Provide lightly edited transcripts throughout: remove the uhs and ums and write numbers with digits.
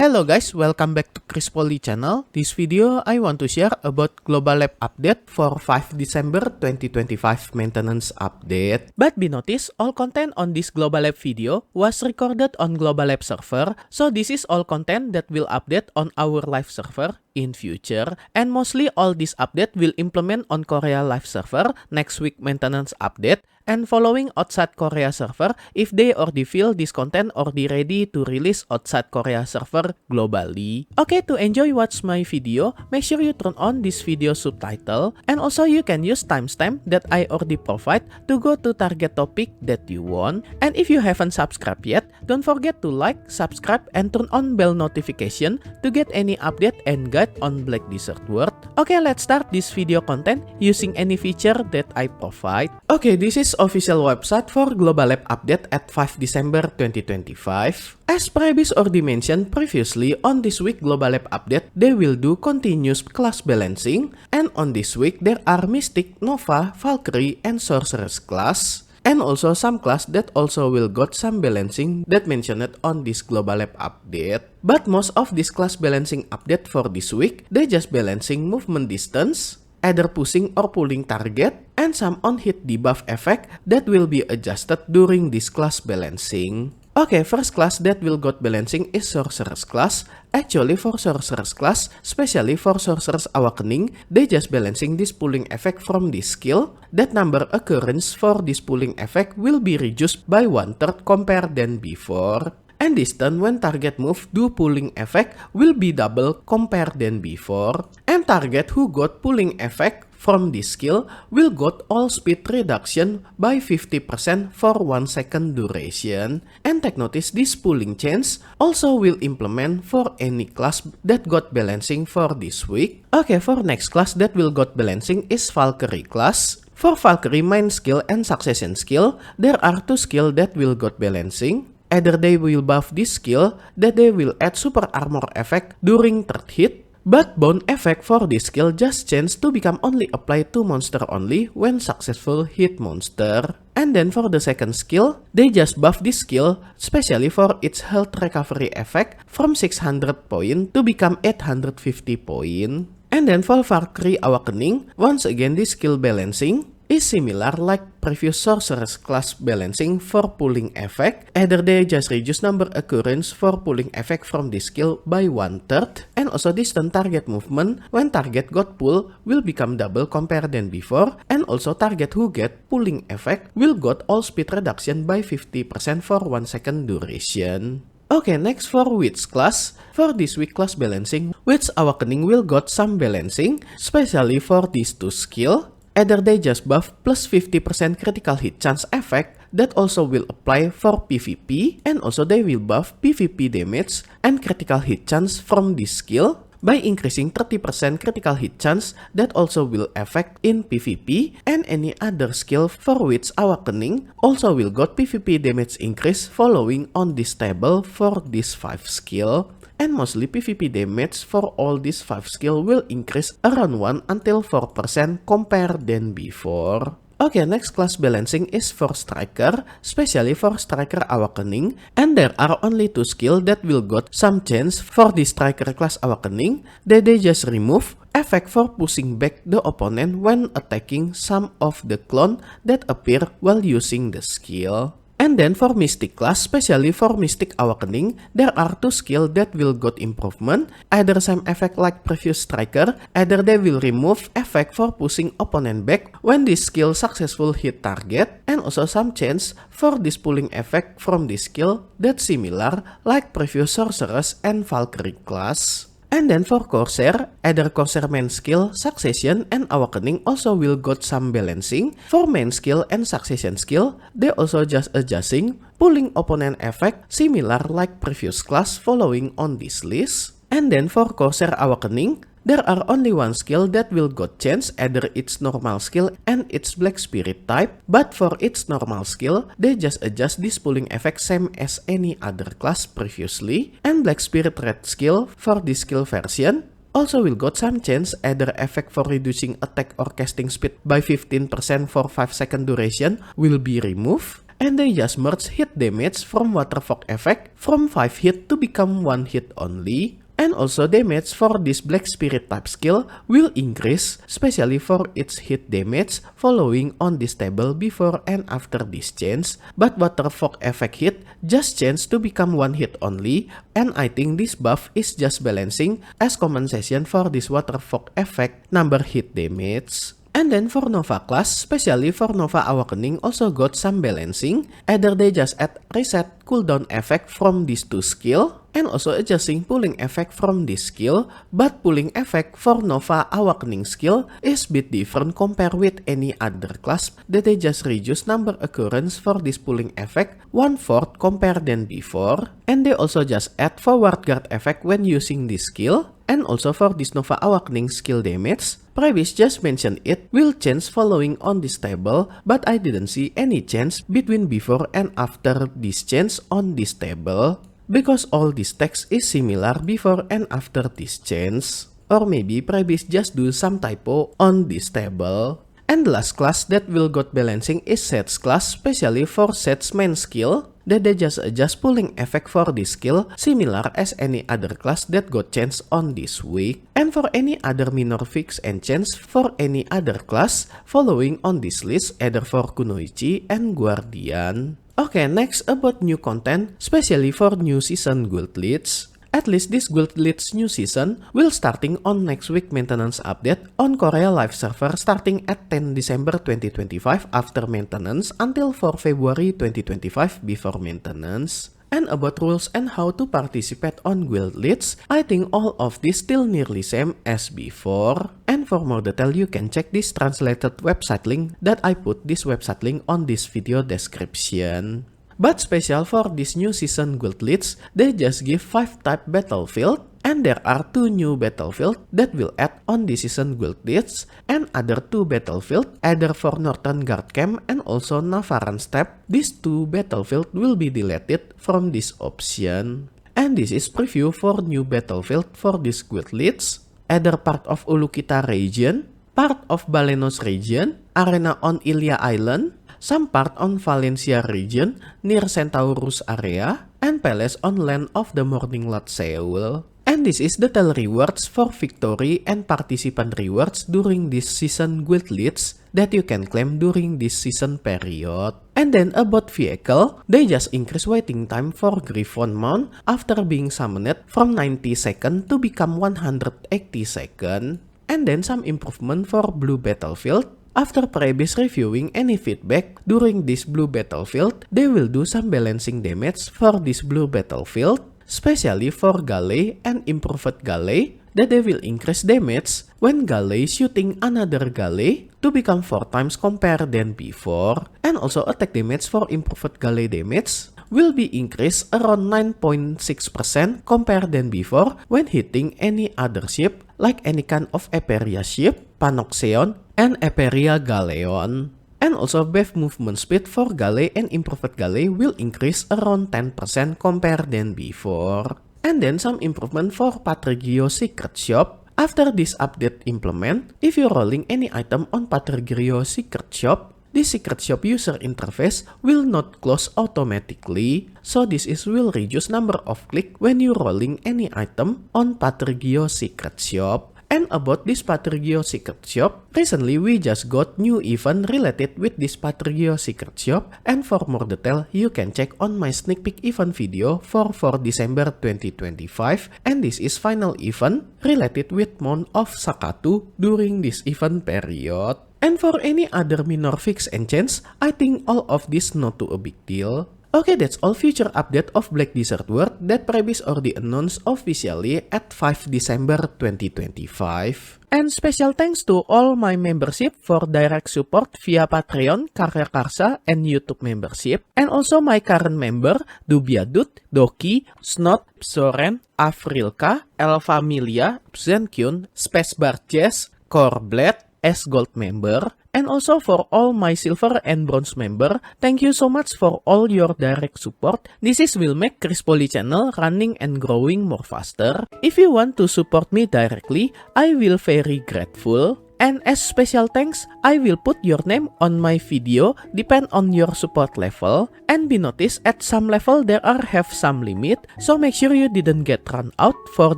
Hello guys, welcome back to Poli channel. This video I want to share about Global Lab update for 5 December 2025 maintenance update. But be noticed, all content on this Global Lab video was recorded on Global Lab server, so this is all content that will update on our live server in future, and mostly all this update will implement on Korea live server next week maintenance update, and following outside Korea server if they already feel this content already ready to release outside Korea server globally. Okay, to enjoy watch my video, make sure you turn on this video subtitle, and also you can use timestamp that I already provide to go to target topic that you want. And if you haven't subscribed yet, don't forget to like, subscribe, and turn on bell notification to get any update and guide on Black Desert World. Okay, let's start this video content using any feature that I provide. Okay, this is official website for Global Lab update at 5 December 2025. As previous already mentioned previously, on this week Global Lab update, they will do continuous class balancing, and on this week there are Mystic, Nova, Valkyrie, and Sorceress class. And also some class that also will got some balancing that mentioned on this Global Lab update. But most of this class balancing update for this week, they just balancing movement distance, either pushing or pulling target, and some on-hit debuff effect that will be adjusted during this class balancing. Okay, first class that will got balancing is Sorceress class. Actually for Sorceress class, especially for Sorceress Awakening, they just balancing this pulling effect from this skill. That number occurrence for this pulling effect will be reduced by 1/3 compared than before. And this turn when target move do pulling effect will be double compared than before. And target who got pulling effect from this skill will got all speed reduction by 50% for 1 second duration. And take notice this pulling change also will implement for any class that got balancing for this week. Okay, for next class that will got balancing is Valkyrie class. For Valkyrie main skill and succession skill, there are two skills that will got balancing. Either they will buff this skill that they will add super armor effect during third hit, but bone effect for this skill just change to become only applied to monster only when successful hit monster. And then for the second skill, they just buff this skill, especially for its health recovery effect from 600 point to become 850 point. And then for Valkyrie Awakening, once again this skill balancing is similar like previous Sorceress class balancing for pulling effect. Either they just reduce number occurrence for pulling effect from this skill by 1/3, and also distant target movement when target got pull will become double compared than before, and also target who get pulling effect will got all speed reduction by 50% for 1 second duration. Okay, next for Witch class. For this week class balancing, Witch Awakening will got some balancing, especially for these two skill. Either they just buff plus 50% critical hit chance effect that also will apply for PvP, and also they will buff PvP damage and critical hit chance from this skill by increasing 30% critical hit chance that also will affect in PvP, and any other skill for Witch Awakening also will got PvP damage increase following on this table for this 5 skill. And mostly PvP damage for all these 5 skill will increase around 1 until 4% compared than before. Okay, next class balancing is for Striker, especially for Striker Awakening, and there are only 2 skill that will got some chance for the Striker class Awakening that they just remove effect for pushing back the opponent when attacking some of the clone that appear while using the skill. And then for Mystic class, especially for Mystic Awakening, there are 2 skills that will got improvement. Either same effect like previous Striker, either they will remove effect for pushing opponent back when this skill successful hit target, and also some chance for this pulling effect from this skill that's similar like previous Sorceress and Valkyrie class. And then for Corsair, either Corsair main skill, succession, and awakening also will got some balancing. For main skill and succession skill, they also just adjusting pulling opponent effect similar like previous class following on this list. And then for Corsair Awakening, there are only 1 skill that will got change, either its normal skill and its black spirit type, but for its normal skill, they just adjust this pulling effect same as any other class previously, and black spirit red skill for this skill version also will got some change, either effect for reducing attack or casting speed by 15% for 5 second duration will be removed, and they just merge hit damage from Water Fog effect from 5 hit to become 1 hit only. And also damage for this Black Spirit type skill will increase, especially for its hit damage following on this table before and after this change. But Water Fog effect hit just changed to become 1 hit only, and I think this buff is just balancing as compensation for this Water Fog effect number hit damage. And then for Nova class, especially for Nova Awakening also got some balancing, either they just add reset cooldown effect from these two skill, and also adjusting pulling effect from this skill, but pulling effect for Nova Awakening skill is bit different compared with any other class, that they just reduce number occurrence for this pulling effect 1/4 compared than before, and they also just add forward guard effect when using this skill. And also for this Nova Awakening skill damage, Previous just mentioned it will change following on this table, but I didn't see any change between before and after this change on this table, because all this text is similar before and after this change. Or maybe Previous just do some typo on this table. And the last class that will got balancing is Seth's class, especially for Seth's main skill, that they just adjust pulling effect for this skill similar as any other class that got changed on this week. And for any other minor fix and change for any other class following on this list, either for Kunoichi and Guardian. Okay, next about new content, especially for new season guild leads. At least this guild leads new season will starting on next week maintenance update on Korea live server starting at 10 December 2025 after maintenance until 4 February 2025 before maintenance. And about rules and how to participate on guild leads, I think all of this still nearly same as before. And for more detail, you can check this translated website link that I put this website link on this video description. But special for this new season guild leads, they just give 5 type battlefield, and there are 2 new battlefield that will add on this season guild leads, and other 2 battlefield either for Northern Guard Camp and also Navaran Steppe. These 2 battlefield will be deleted from this option. And this is preview for new battlefield for this guild leads, either part of Ulukita region, part of Balenos region, arena on Ilia Island, some part on Valencia region near Centaurus area, and palace on land of the Morning Light Seoul. And this is the tell rewards for victory and participant rewards during this season guild leads that you can claim during this season period. And then about vehicle, they just increase waiting time for Grifon mount after being summoned from 90 seconds to become 180 seconds. And then some improvement for blue battlefield. After previous reviewing any feedback during this blue battlefield, they will do some balancing damage for this blue battlefield, especially for Galley and improved Galley, that they will increase damage when Galley shooting another Galley to become 4 times compared than before. And also attack damage for improved Galley damage will be increased around 9.6% compared than before when hitting any other ship like any kind of Eperia ship, Panoxeon, and Eperia Galleon. And also wave movement speed for Galley and improved Galley will increase around 10% compared than before. And then some improvement for Patrigio Secret Shop. After this update implement, if you're rolling any item on Patrigio Secret Shop, this Secret Shop user interface will not close automatically, so this will reduce number of click when you rolling any item on Patrigio Secret Shop. And about this Patrigio Secret Shop, recently we just got new event related with this Patrigio Secret Shop, and for more detail you can check on my sneak peek event video for 4 December 2025, and this is final event related with month of Sakatu during this event period. And for any other minor fix and change, I think all of this not too a big deal. Okay, that's all future update of Black Desert World that Previous already announced officially at 5 December 2025. And special thanks to all my membership for direct support via Patreon, KaryaKarsa, and YouTube membership. And also my current member, DubyaDude, Doki, Snoods, Xoren, Avrilka, Familia, Xenqn, Spacebar Jace, KorBlade, as gold member, and also for all my silver and bronze member, thank you so much for all your direct support. This will make Poli channel running and growing more faster. If you want to support me directly, I will very grateful. And as special thanks, I will put your name on my video depend on your support level. And be noticed at some level there are have some limit, so make sure you didn't get run out for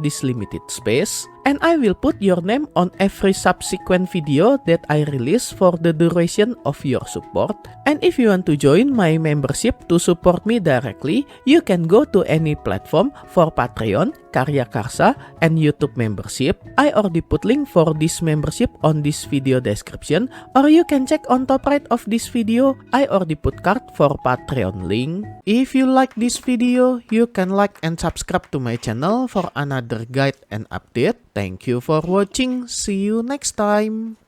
this limited space. And I will put your name on every subsequent video that I release for the duration of your support. And if you want to join my membership to support me directly, you can go to any platform for Patreon, KaryaKarsa, and YouTube membership. I already put link for this membership on this video description, or you can check on top right of this video. I already put card for Patreon link. If you like this video, you can like and subscribe to my channel for another guide and update. Thank you for watching. See you next time.